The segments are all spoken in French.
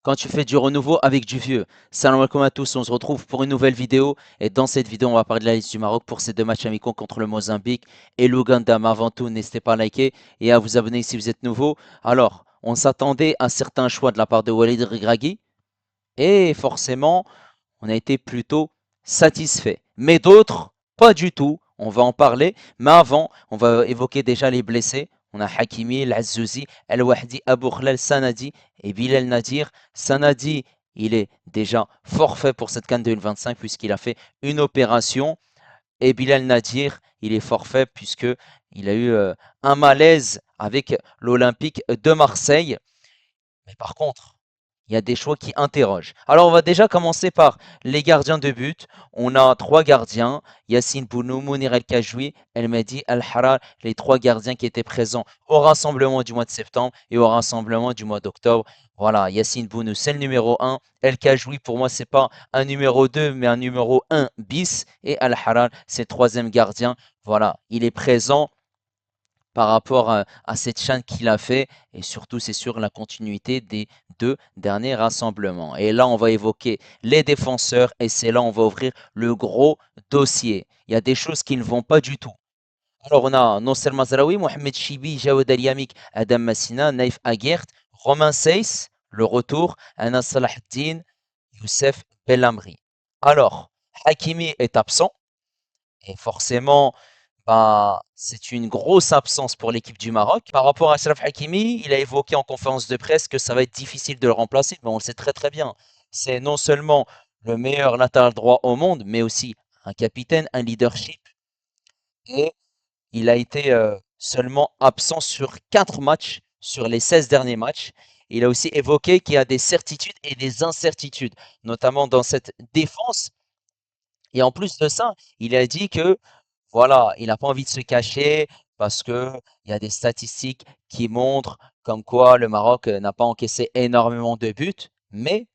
Quand tu fais du renouveau avec du vieux. Salam alaikum à tous, on se retrouve pour une nouvelle vidéo. Et dans cette vidéo, on va parler de la liste du Maroc pour ces deux matchs amicaux contre le Mozambique et l'Ouganda. Mais avant tout, n'hésitez pas à liker et à vous abonner si vous êtes nouveau. Alors, on s'attendait à certains choix de la part de Walid Regragui et forcément, on a été plutôt satisfait. Mais d'autres, pas du tout. On va en parler. Mais avant, on va évoquer déjà les blessés. On a Hakimi, El Azzouzi, El Wahdi, Abou Khlal, Sanadi et Bilal Nadir. Sanadi, il est déjà forfait pour cette CAN 2025 puisqu'il a fait une opération. Et Bilal Nadir, il est forfait puisqu'il a eu un malaise avec l'Olympique de Marseille. Mais par contre, il y a des choix qui interrogent. Alors, on va déjà commencer par les gardiens de but. On a trois gardiens, Yassine Bounou, Mounir El Kajoui, El Mehdi El Harar, les trois gardiens qui étaient présents au rassemblement du mois de septembre et au rassemblement du mois d'octobre. Voilà, Yassine Bounou, c'est le numéro un. El Kajoui, pour moi, c'est pas un numéro 2, mais un numéro un bis. Et El Harar, c'est le troisième gardien. Voilà, il est présent par rapport à cette chaîne qu'il a fait et surtout c'est sur la continuité des deux derniers rassemblements. Et là on va évoquer les défenseurs et c'est là on va ouvrir le gros dossier. Il y a des choses qui ne vont pas du tout. Alors on a Nosser Mazraoui, Mohamed Chibi, Jawad El Yamik, Adam Massina, Naïf Aguert, Romain Seyss, le retour, Anas Salahdine, Youssef Bellamri. Alors, Hakimi est absent et forcément bah, c'est une grosse absence pour l'équipe du Maroc. Par rapport à Achraf Hakimi, il a évoqué en conférence de presse que ça va être difficile de le remplacer, mais on le sait très très bien. C'est non seulement le meilleur latéral droit au monde, mais aussi un capitaine, un leadership. Et il a été seulement absent sur 4 matchs, sur les 16 derniers matchs. Il a aussi évoqué qu'il y a des certitudes et des incertitudes, notamment dans cette défense. Et en plus de ça, il a dit que voilà, il n'a pas envie de se cacher parce que il y a des statistiques qui montrent comme quoi le Maroc n'a pas encaissé énormément de buts, mais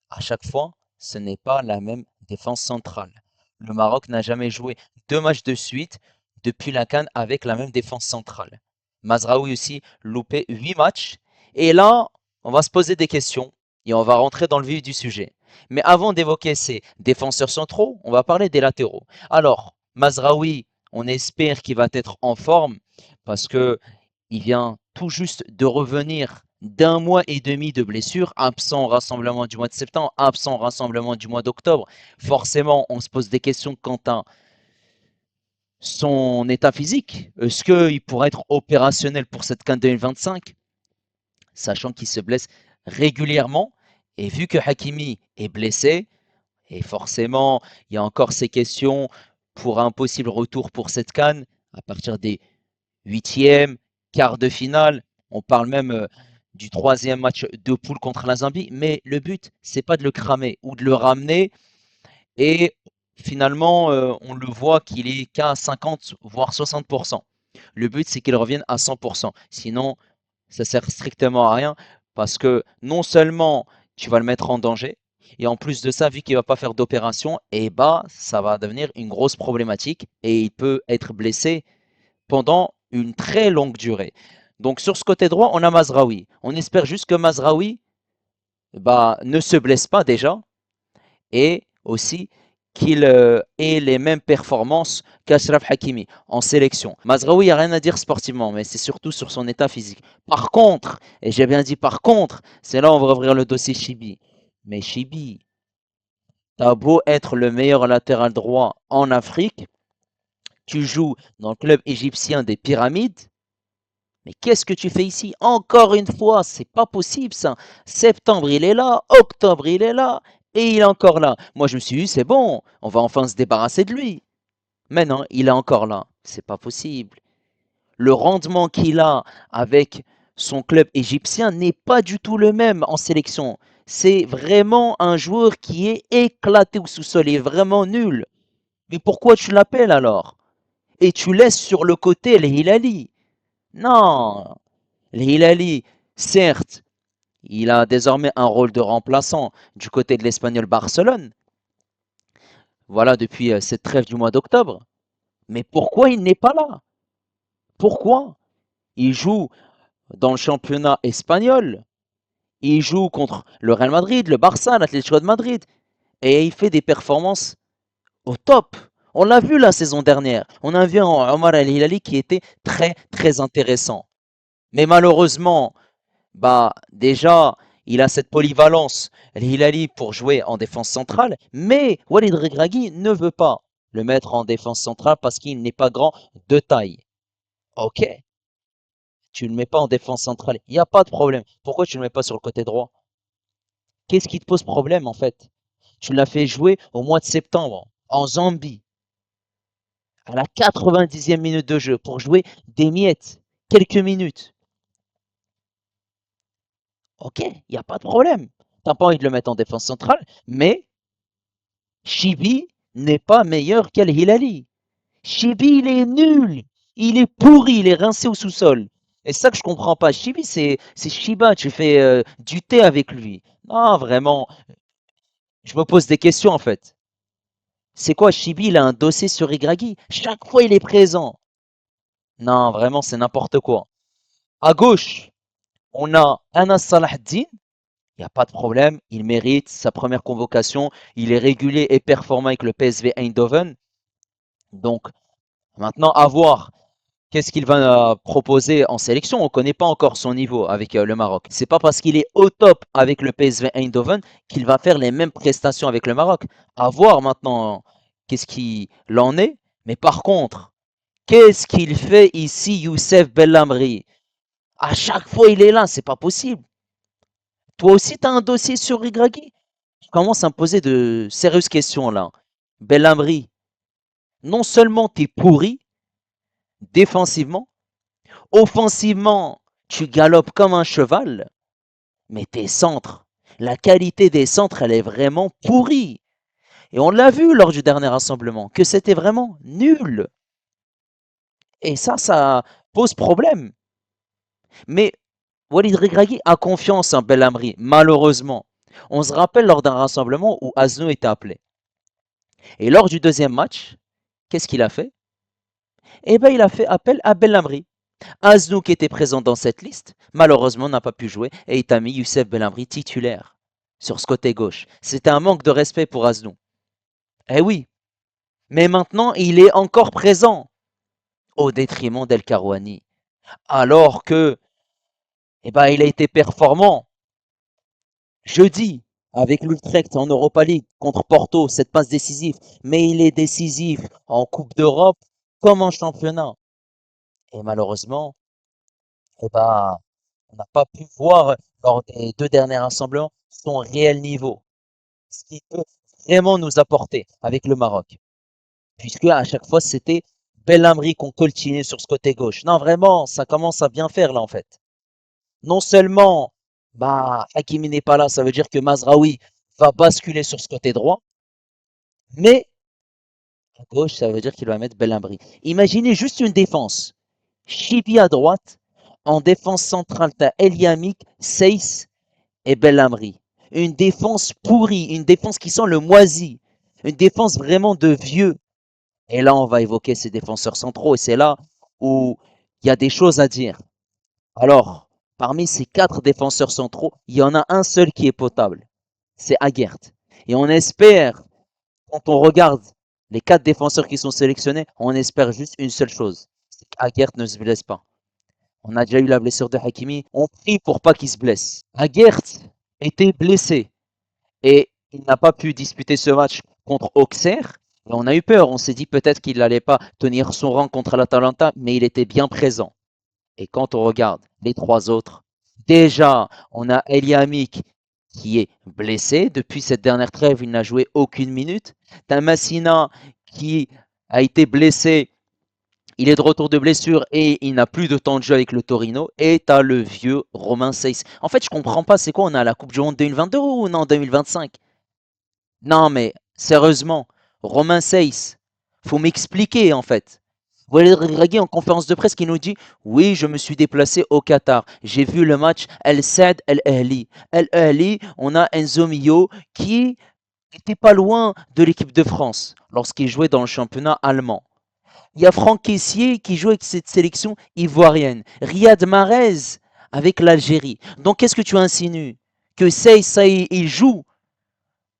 à chaque fois, ce n'est pas la même défense centrale. Le Maroc n'a jamais joué 2 matchs de suite depuis la CAN avec la même défense centrale. Mazraoui aussi loupé 8 matchs. Et là, on va se poser des questions et on va rentrer dans le vif du sujet. Mais avant d'évoquer ces défenseurs centraux, on va parler des latéraux. Alors, Mazraoui, on espère qu'il va être en forme parce que il vient tout juste de revenir d'un mois et demi de blessure, absent au rassemblement du mois de septembre, absent au rassemblement du mois d'octobre. Forcément, on se pose des questions quant à son état physique. Est-ce qu'il pourrait être opérationnel pour cette CAN 2025, sachant qu'il se blesse régulièrement? Et vu que Hakimi est blessé, et forcément, il y a encore ces questions pour un possible retour pour cette CAN à partir des huitième, quart de finale. On parle même du troisième match de poule contre la Zambie. Mais le but, c'est pas de le cramer ou de le ramener. Et finalement, on le voit qu'il est qu'à 50 voire 60%. Le but, c'est qu'il revienne à 100%. Sinon, ça sert strictement à rien parce que non seulement tu vas le mettre en danger, et en plus de ça, vu qu'il ne va pas faire d'opération, et bah, ça va devenir une grosse problématique et il peut être blessé pendant une très longue durée. Donc sur ce côté droit, on a Mazraoui. On espère juste que Mazraoui bah, ne se blesse pas déjà et aussi qu'il ait les mêmes performances qu'Ashraf Hakimi en sélection. Mazraoui, il n'y a rien à dire sportivement, mais c'est surtout sur son état physique. Par contre, et j'ai bien dit par contre, c'est là où on va ouvrir le dossier Chibi. Mais Chibi, t'as beau être le meilleur latéral droit en Afrique, tu joues dans le club égyptien des Pyramides. Mais qu'est-ce que tu fais ici? Encore une fois, c'est pas possible ça. Septembre, il est là, octobre, il est là, et il est encore là. Moi, je me suis dit, c'est bon, on va enfin se débarrasser de lui. Mais non, il est encore là. C'est pas possible. Le rendement qu'il a avec son club égyptien n'est pas du tout le même en sélection. C'est vraiment un joueur qui est éclaté au sous-sol, il est vraiment nul. Mais pourquoi tu l'appelles alors? Et tu laisses sur le côté les Hilali. Non, Hilali, certes, il a désormais un rôle de remplaçant du côté de l'Espagnol Barcelone, voilà depuis cette trêve du mois d'octobre. Mais pourquoi il n'est pas là? Pourquoi? Il joue dans le championnat espagnol. Il joue contre le Real Madrid, le Barça, l'Atlético de Madrid. Et il fait des performances au top. On l'a vu la saison dernière. On a vu un Omar El Hilali qui était très très intéressant. Mais malheureusement, bah déjà, il a cette polyvalence, El Hilali, pour jouer en défense centrale. Mais Walid Regragui ne veut pas le mettre en défense centrale parce qu'il n'est pas grand de taille. Ok, tu ne le mets pas en défense centrale. Il n'y a pas de problème. Pourquoi tu ne le mets pas sur le côté droit? Qu'est-ce qui te pose problème en fait? Tu l'as fait jouer au mois de septembre en Zambie à la 90e minute de jeu pour jouer des miettes, quelques minutes. Ok, il n'y a pas de problème. T'as pas envie de le mettre en défense centrale, mais Chibi n'est pas meilleur qu'Al Hilali. Chibi, il est nul. Il est pourri, il est rincé au sous-sol. Et c'est ça que je comprends pas. Chibi, c'est Shiba, tu fais du thé avec lui. Non, vraiment, je me pose des questions en fait. C'est quoi, Chibi, il a un dossier sur Igragui? Chaque fois, il est présent. Non, vraiment, c'est n'importe quoi. À gauche, on a Anas Salahdine. Il n'y a pas de problème. Il mérite sa première convocation. Il est régulier et performant avec le PSV Eindhoven. Donc, maintenant, à voir qu'est-ce qu'il va proposer en sélection. On ne connaît pas encore son niveau avec le Maroc. C'est pas parce qu'il est au top avec le PSV Eindhoven qu'il va faire les mêmes prestations avec le Maroc. À voir maintenant qu'est-ce qu'il en est. Mais par contre, qu'est-ce qu'il fait ici, Youssef Bellamri? À chaque fois, il est là, c'est pas possible. Toi aussi, tu as un dossier sur Regragui? Je commence à me poser de sérieuses questions là. Bellamri, non seulement tu es pourri défensivement, offensivement, tu galopes comme un cheval, mais tes centres, la qualité des centres, elle est vraiment pourrie. Et on l'a vu lors du dernier rassemblement, que c'était vraiment nul. Et ça pose problème. Mais Walid Regragui a confiance en Belhamri, malheureusement. On se rappelle lors d'un rassemblement où Aznou était appelé. Et lors du deuxième match, qu'est-ce qu'il a fait? Eh bien, il a fait appel à Belhamri. Aznou, qui était présent dans cette liste, malheureusement n'a pas pu jouer et il a mis Youssef Belhamri titulaire sur ce côté gauche. C'était un manque de respect pour Aznou. Eh oui, mais maintenant il est encore présent au détriment d'El Karouani. Alors que, eh ben, il a été performant jeudi avec l'Utrecht en Europa League contre Porto, cette passe décisive. Mais il est décisif en Coupe d'Europe comme en championnat. Et malheureusement, eh ben, on n'a pas pu voir lors des deux derniers rassemblements son réel niveau. Ce qu'il peut vraiment nous apporter avec le Maroc. Puisque à chaque fois, c'était Belhamri qu'on coltinait sur ce côté gauche. Non, vraiment, ça commence à bien faire là en fait. Non seulement bah, Hakimi n'est pas là, ça veut dire que Mazraoui va basculer sur ce côté droit, mais à gauche, ça veut dire qu'il va mettre Belhamri. Imaginez juste une défense. Chibi à droite, en défense centrale, t'as Eliamik, Seyss et Belhamri. Une défense pourrie, une défense qui sent le moisi, une défense vraiment de vieux. Et là, on va évoquer ces défenseurs centraux et c'est là où il y a des choses à dire. Alors, parmi ces quatre défenseurs centraux, il y en a un seul qui est potable. C'est Aguert. Et on espère, quand on regarde les quatre défenseurs qui sont sélectionnés, on espère juste une seule chose. C'est qu'Aguert ne se blesse pas. On a déjà eu la blessure de Hakimi. On prie pour pas qu'il se blesse. Aguert était blessé et il n'a pas pu disputer ce match contre Auxerre. Et on a eu peur. On s'est dit peut-être qu'il n'allait pas tenir son rang contre l'Atalanta, mais il était bien présent. Et quand on regarde les trois autres, déjà, on a Eliamik qui est blessé. Depuis cette dernière trêve, il n'a joué aucune minute. T'as Massina qui a été blessé. Il est de retour de blessure et il n'a plus de temps de jeu avec le Torino. Et t'as le vieux Romain Seyss. En fait, je comprends pas, c'est quoi, on a la Coupe du Monde 2022 ou non 2025? Non, mais sérieusement, Romain Seyss, faut m'expliquer en fait. Walid Regragui en conférence de presse qui nous dit oui, je me suis déplacé au Qatar. J'ai vu le match El Saad El Ahli. El Ahli, on a Enzo Mio qui n'était pas loin de l'équipe de France lorsqu'il jouait dans le championnat allemand. Il y a Franck Kessié qui joue avec cette sélection ivoirienne. Riyad Mahrez avec l'Algérie. Donc qu'est-ce que tu insinues? que Sey, ça y est, il joue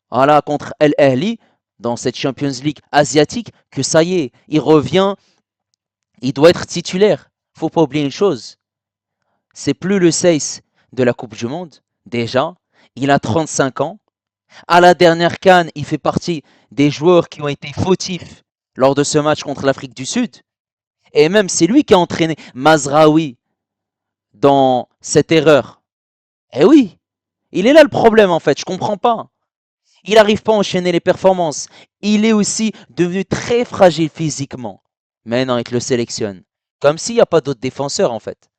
voilà, contre El Ahly dans cette Champions League asiatique, que ça y est, il revient, il doit être titulaire. Faut pas oublier une chose, c'est plus le Sey de la Coupe du Monde, déjà. Il a 35 ans. À la dernière CAN, il fait partie des joueurs qui ont été fautifs lors de ce match contre l'Afrique du Sud. Et même, c'est lui qui a entraîné Mazraoui dans cette erreur. Eh oui, il est là le problème en fait, je comprends pas. Il n'arrive pas à enchaîner les performances. Il est aussi devenu très fragile physiquement. Mais non, il te le sélectionne. Comme s'il n'y a pas d'autres défenseurs en fait.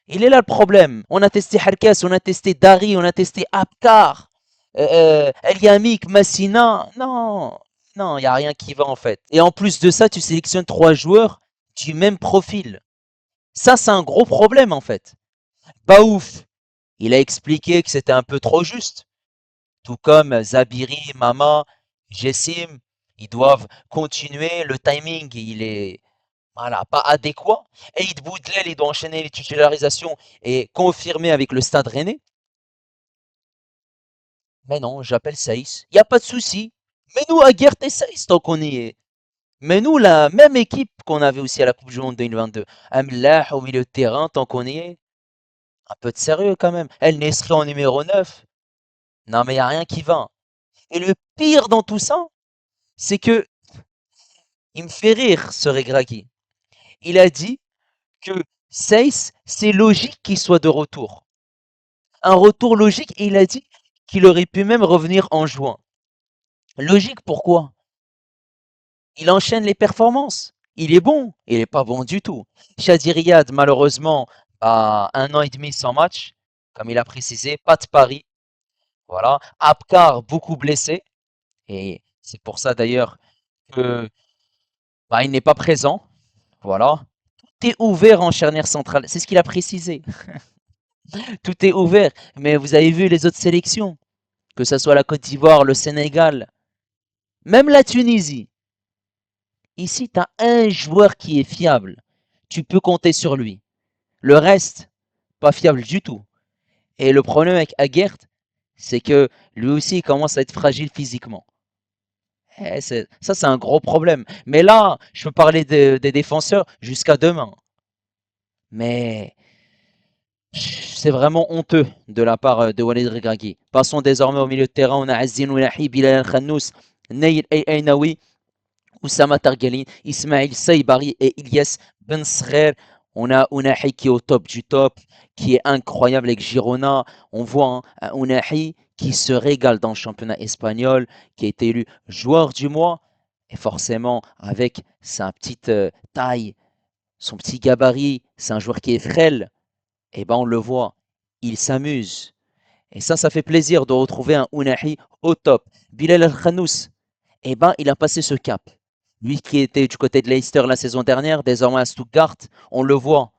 Il est là le problème. On a testé Harkes, on a testé Dari, on a testé Apkar, El Yamik, Massina. Non, non, il n'y a rien qui va en fait. Et en plus de ça, tu sélectionnes trois joueurs du même profil. Ça, c'est un gros problème en fait. Baouf, il a expliqué que c'était un peu trop juste. Tout comme Zabiri, Mama, Jessim, ils doivent continuer. Le timing, il est voilà, pas adéquat. Et Eid Boudlel, il doit enchaîner les titularisations et confirmer avec le Stade Rennais. Mais non, j'appelle Saïs. Il n'y a pas de souci. Mais nous, à Guert et Saïs, tant qu'on y est. Mais nous, la même équipe qu'on avait aussi à la Coupe du Monde 2022. Amlah au milieu de terrain, tant qu'on y est. Un peu de sérieux quand même. El Nesri en numéro 9. Non, mais il n'y a rien qui va. Et le pire dans tout ça, c'est que il me fait rire, ce Regragui. Il a dit que Seyss, c'est logique qu'il soit de retour. Un retour logique, et il a dit qu'il aurait pu même revenir en juin. Logique pourquoi? Il enchaîne les performances. Il est bon, il n'est pas bon du tout. Shadi Riyad, malheureusement, a 1 an et demi sans match, comme il a précisé, pas de Paris. Voilà. Abkar, beaucoup blessé, et c'est pour ça d'ailleurs que il n'est pas présent. Voilà. Tout est ouvert en charnière centrale. C'est ce qu'il a précisé. Tout est ouvert. Mais vous avez vu les autres sélections, que ce soit la Côte d'Ivoire, le Sénégal, même la Tunisie. Ici, tu as un joueur qui est fiable. Tu peux compter sur lui. Le reste, pas fiable du tout. Et le problème avec Aguert, c'est que lui aussi, il commence à être fragile physiquement. Ça, c'est un gros problème. Mais là, je peux parler des défenseurs jusqu'à demain. Mais c'est vraiment honteux de la part de Walid Regragui. Passons désormais au milieu de terrain. On a Azzin Ounahi, Bilal Al-Khannous, Nail Ainaoui, Oussama Targelin, Ismail Saïbari et Ilyes Ben Srer. On a Ounahi qui est au top du top, qui est incroyable avec Girona. On voit un Ounahi qui se régale dans le championnat espagnol, qui a été élu joueur du mois. Et forcément, avec sa petite taille, son petit gabarit, c'est un joueur qui est frêle. Et ben on le voit, il s'amuse. Et ça fait plaisir de retrouver un Ounahi au top. Bilal Al-Khannous, eh ben il a passé ce cap. Lui qui était du côté de Leicester la saison dernière, désormais à Stuttgart, on le voit.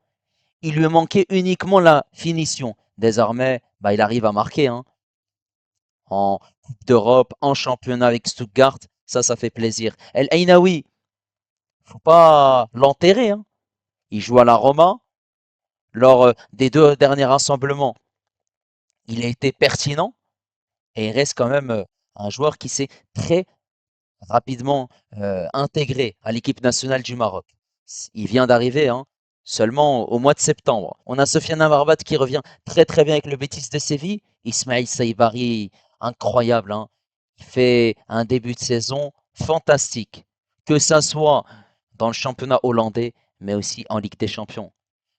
Il lui manquait uniquement la finition. Désormais, il arrive à marquer hein, en Coupe d'Europe, en championnat avec Stuttgart. Ça fait plaisir. El Ainaoui, faut pas l'enterrer. Hein. Il joue à la Roma. Lors des deux derniers rassemblements, il a été pertinent et il reste quand même un joueur qui s'est très rapidement intégré à l'équipe nationale du Maroc. Il vient d'arriver hein, seulement au mois de septembre. On a Sofiane Amrabat qui revient très très bien avec le Betis de Séville. Ismail Saïbari, incroyable. Hein. Il fait un début de saison fantastique. Que ça soit dans le championnat hollandais, mais aussi en Ligue des Champions.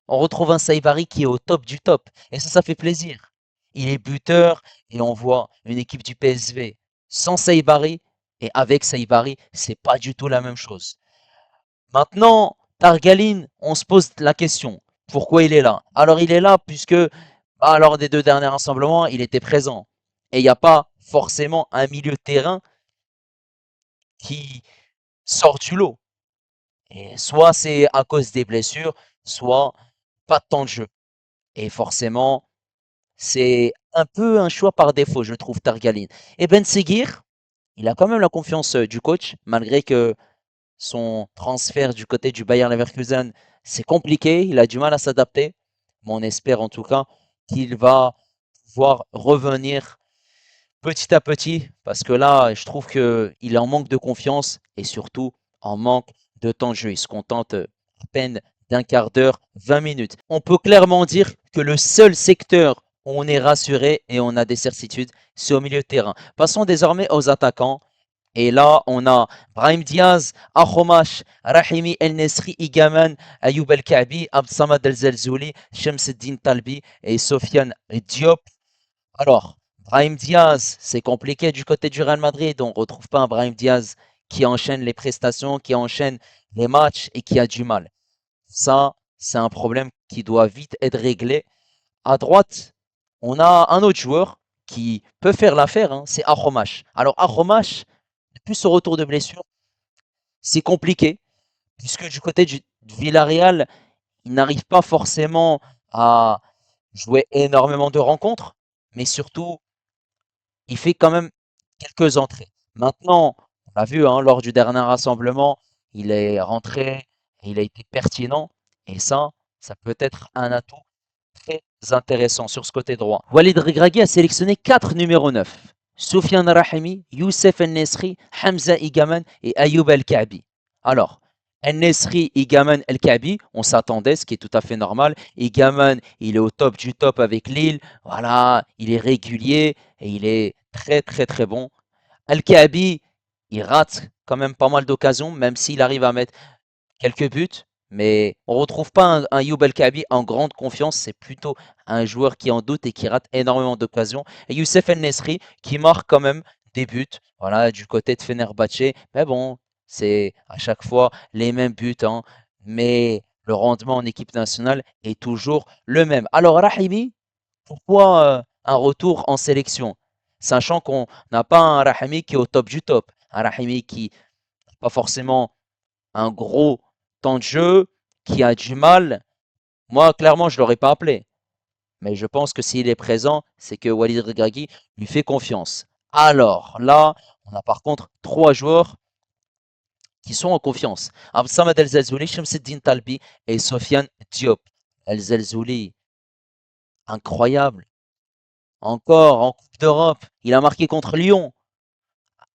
On retrouve un Saïbari qui est au top du top. Et ça fait plaisir. Il est buteur et on voit une équipe du PSV sans Saïbari et avec Saïbari, c'est pas du tout la même chose. Maintenant, Targaline, on se pose la question. Pourquoi il est là? Alors il est là puisque lors des deux derniers rassemblements, il était présent. Et il n'y a pas forcément un milieu de terrain qui sort du lot. Et soit c'est à cause des blessures, soit pas de temps de jeu. Et forcément, c'est un peu un choix par défaut, je trouve, Targaline. Et Ben Seguir, il a quand même la confiance du coach, malgré que son transfert du côté du Bayern Leverkusen, c'est compliqué, il a du mal à s'adapter. Mais on espère en tout cas qu'il va pouvoir revenir petit à petit, parce que là, je trouve qu'il est en manque de confiance et surtout en manque de temps de jeu. Il se contente à peine d'un quart d'heure, 20 minutes. On peut clairement dire que le seul secteur où on est rassuré et on a des certitudes, c'est au milieu de terrain. Passons désormais aux attaquants. Et là, on a Brahim Diaz, Akhomash, Rahimi El Nesri, Igaman, Ayoub El Kaabi, Abdsamad El Zelzouli, Shamseddin Talbi et Sofiane Diop. Alors, Brahim Diaz, c'est compliqué du côté du Real Madrid. On ne retrouve pas un Brahim Diaz qui enchaîne les prestations, qui enchaîne les matchs et qui a du mal. Ça, c'est un problème qui doit vite être réglé. À droite, on a un autre joueur qui peut faire l'affaire, hein, c'est Akhomash. Alors, Akhomash, depuis son retour de blessure, c'est compliqué, puisque du côté du Villarreal, il n'arrive pas forcément à jouer énormément de rencontres, mais surtout, il fait quand même quelques entrées. Maintenant, on l'a vu hein, lors du dernier rassemblement, il est rentré, il a été pertinent, et ça peut être un atout très intéressant sur ce côté droit. Walid Regragui a sélectionné 4 numéros 9. Soufiane Rahimi, Youssef El-Nesri, Hamza Igaman et Ayoub El-Kaabi. Alors, El-Nesri, Igaman, El-Kaabi, on s'attendait, ce qui est tout à fait normal. Igaman, il est au top du top avec Lille. Voilà, il est régulier et il est très très très bon. El-Kaabi, il rate quand même pas mal d'occasions, même s'il arrive à mettre quelques buts, mais on ne retrouve pas un Youb El-Kaabi en grande confiance. C'est plutôt un joueur qui en doute et qui rate énormément d'occasions. Et Youssef El-Nesri qui marque quand même des buts, voilà, du côté de Fenerbahçe. Mais bon, c'est à chaque fois les mêmes buts, hein, mais le rendement en équipe nationale est toujours le même. Alors Rahimi, pourquoi un retour en sélection? Sachant qu'on n'a pas un Rahimi qui est au top du top, un Rahimi qui n'a pas forcément un gros temps de jeu, qui a du mal, moi, clairement, je ne l'aurais pas appelé. Mais je pense que s'il est présent, c'est que Walid Regragui lui fait confiance. Alors là, on a par contre 3 joueurs qui sont en confiance. Abdsamad El Zelzouli, Shamseddin Talbi et Sofiane Diop. El Zelzouli, incroyable. Encore en Coupe d'Europe, il a marqué contre Lyon.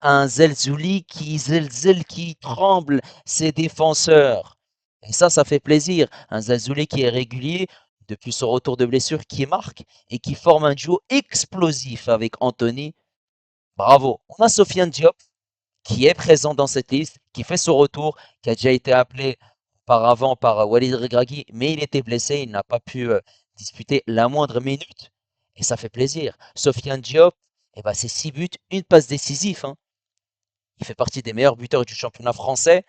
Un Zelzouli qui zelzel, qui tremble ses défenseurs. Et ça fait plaisir. Un Zelzouli qui est régulier depuis son retour de blessure, qui marque et qui forme un duo explosif avec Anthony. Bravo. On a Sofiane Diop qui est présent dans cette liste, qui fait son retour, qui a déjà été appelé auparavant par Walid Regragui, mais il était blessé, il n'a pas pu disputer la moindre minute. Et ça fait plaisir. Sofiane Diop, eh ben, c'est 6 buts, une passe décisive, hein. Il fait partie des meilleurs buteurs du championnat français.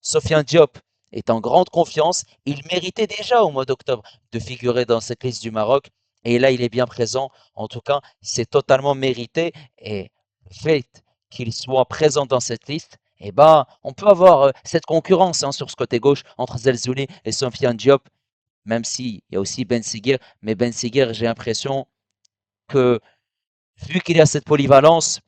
Sofiane Diop est en grande confiance. Il méritait déjà au mois d'octobre de figurer dans cette liste du Maroc. Et là, il est bien présent. En tout cas, c'est totalement mérité. Et le fait qu'il soit présent dans cette liste, eh ben, on peut avoir cette concurrence hein, sur ce côté gauche entre Zelzouli et Sofiane Diop, même s'il y a aussi Ben Seguir. Mais Ben Seguir, j'ai l'impression que vu qu'il y a cette polyvalence,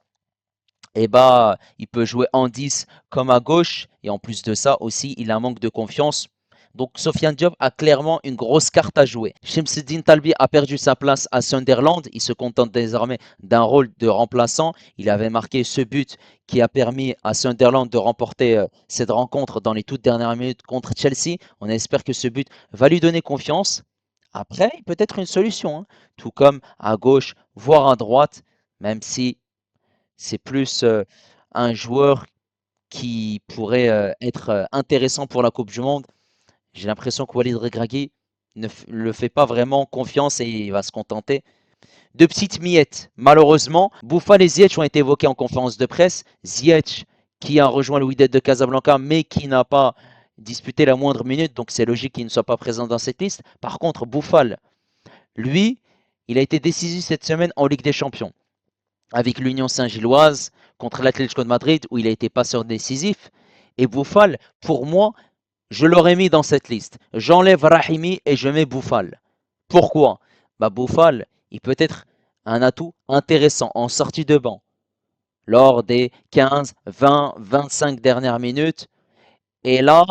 eh ben, il peut jouer en 10 comme à gauche. Et en plus de ça aussi, il a un manque de confiance. Donc Sofiane Diop a clairement une grosse carte à jouer. Shamseddin Talbi a perdu sa place à Sunderland. Il se contente désormais d'un rôle de remplaçant. Il avait marqué ce but qui a permis à Sunderland de remporter cette rencontre dans les toutes dernières minutes contre Chelsea. On espère que ce but va lui donner confiance. Après, il peut être une solution, hein, tout comme à gauche, voire à droite, même si c'est plus un joueur qui pourrait être intéressant pour la Coupe du Monde. J'ai l'impression que Walid Regragui ne le fait pas vraiment confiance et il va se contenter de petites miettes. Malheureusement, Bouffal et Ziyech ont été évoqués en conférence de presse. Ziyech qui a rejoint le Wydad de Casablanca mais qui n'a pas disputé la moindre minute, donc c'est logique qu'il ne soit pas présent dans cette liste. Par contre, Bouffal, lui, il a été décisif cette semaine en Ligue des Champions avec l'Union Saint-Gilloise contre l'Atlético de Madrid où il a été passeur décisif. Et Bouffal, pour moi, je l'aurais mis dans cette liste. J'enlève Rahimi et je mets Bouffal. Pourquoi? Bah Bouffal, il peut être un atout intéressant en sortie de banc lors des 15, 20, 25 dernières minutes. Et là,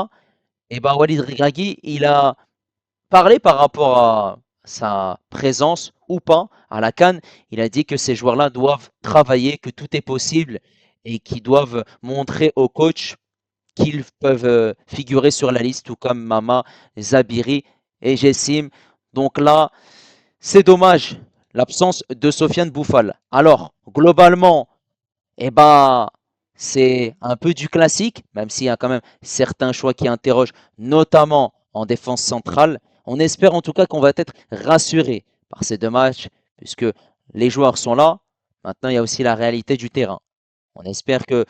et bah Walid Regragui, il a parlé par rapport à sa présence ou pas à la CAN, il a dit que ces joueurs-là doivent travailler, que tout est possible et qu'ils doivent montrer au coach qu'ils peuvent figurer sur la liste, tout comme Mama, Zabiri et Jessim. Donc là, c'est dommage, l'absence de Sofiane Bouffal. Alors, globalement, eh ben, c'est un peu du classique, même s'il y a quand même certains choix qui interrogent, notamment en défense centrale. On espère en tout cas qu'on va être rassuré par ces deux matchs, puisque les joueurs sont là. Maintenant, il y a aussi la réalité du terrain. On espère qu'ils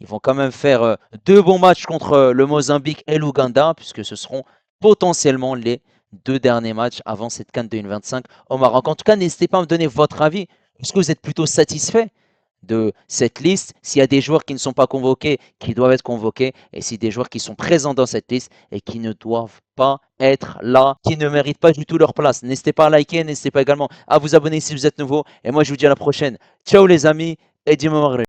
vont quand même faire deux bons matchs contre le Mozambique et l'Ouganda, puisque ce seront potentiellement les deux derniers matchs avant cette CAN 2025 au Maroc. En tout cas, n'hésitez pas à me donner votre avis. Est-ce que vous êtes plutôt satisfait de cette liste, s'il y a des joueurs qui ne sont pas convoqués, qui doivent être convoqués, et s'il y a des joueurs qui sont présents dans cette liste et qui ne doivent pas être là, qui ne méritent pas du tout leur place. N'hésitez pas à liker, n'hésitez pas également à vous abonner si vous êtes nouveau, et moi je vous dis à la prochaine. Ciao les amis, et dis-moi